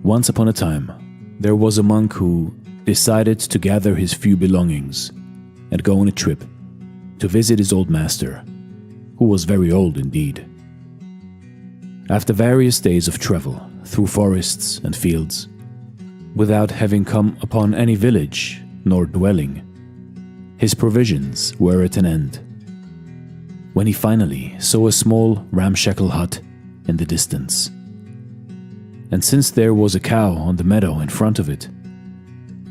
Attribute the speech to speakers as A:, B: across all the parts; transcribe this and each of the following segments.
A: Once upon a time, there was a monk who decided to gather his few belongings and go on a trip to visit his old master, who was very old indeed. After various days of travel through forests and fields, without having come upon any village nor dwelling, his provisions were at an end, when he finally saw a small ramshackle hut in the distance. And since there was a cow on the meadow in front of it,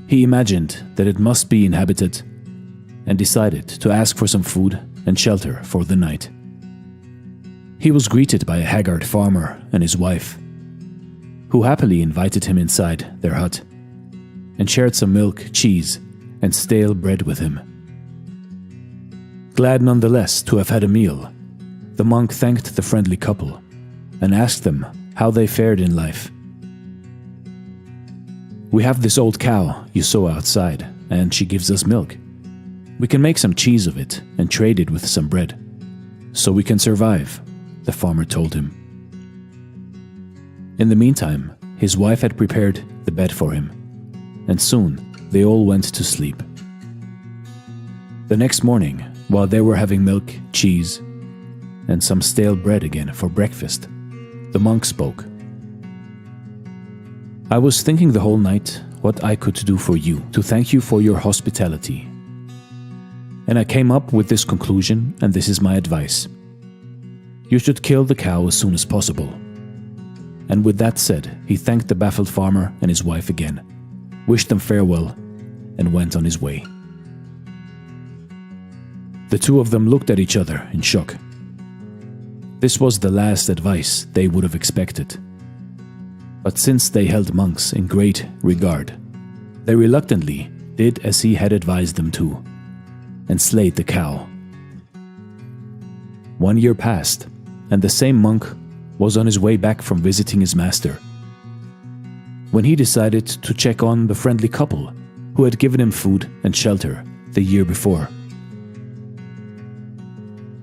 A: he imagined that it must be inhabited and decided to ask for some food and shelter for the night. He was greeted by a haggard farmer and his wife, who happily invited him inside their hut and shared some milk, cheese, and stale bread with him. Glad nonetheless to have had a meal, the monk thanked the friendly couple and asked them how they fared in life. "We have this old cow you saw outside, and she gives us milk. We can make some cheese of it and trade it with some bread, so we can survive," the farmer told him. In the meantime, his wife had prepared the bed for him, and soon they all went to sleep. The next morning, while they were having milk, cheese, and some stale bread again for breakfast, the monk spoke. "I was thinking the whole night what I could do for you to thank you for your hospitality. And I came up with this conclusion, and this is my advice. You should kill the cow as soon as possible." And with that said, he thanked the baffled farmer and his wife again, wished them farewell, and went on his way. The two of them looked at each other in shock. This was the last advice they would have expected. But since they held monks in great regard, they reluctantly did as he had advised them to, and slayed the cow. 1 year passed, and the same monk was on his way back from visiting his master, when he decided to check on the friendly couple who had given him food and shelter the year before.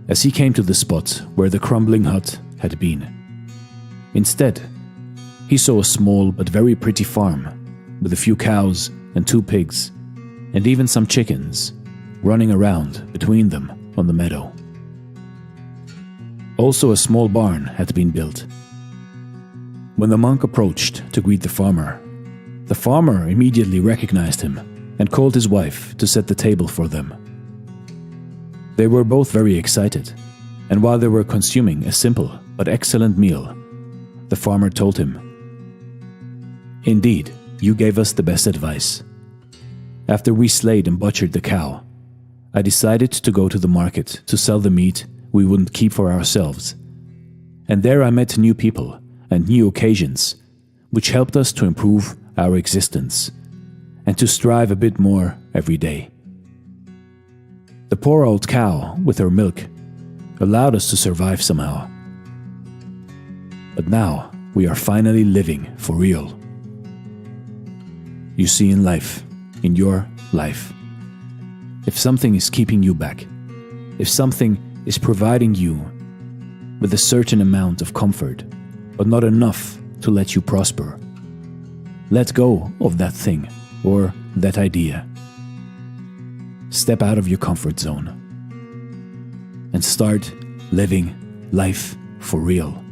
A: As he came to the spot where the crumbling hut had been, instead, he saw a small but very pretty farm with a few cows and 2 pigs, and even some chickens running around between them on the meadow. Also, a small barn had been built. When the monk approached to greet the farmer immediately recognized him and called his wife to set the table for them. They were both very excited, and while they were consuming a simple but excellent meal, the farmer told him, "Indeed, you gave us the best advice. After we slayed and butchered the cow, I decided to go to the market to sell the meat we wouldn't keep for ourselves. And there I met new people and new occasions, which helped us to improve our existence and to strive a bit more every day. The poor old cow with her milk allowed us to survive somehow. But now we are finally living for real. You see, in life, in your life, if something is keeping you back, if something is providing you with a certain amount of comfort, but not enough to let you prosper, let go of that thing or that idea. Step out of your comfort zone and start living life for real.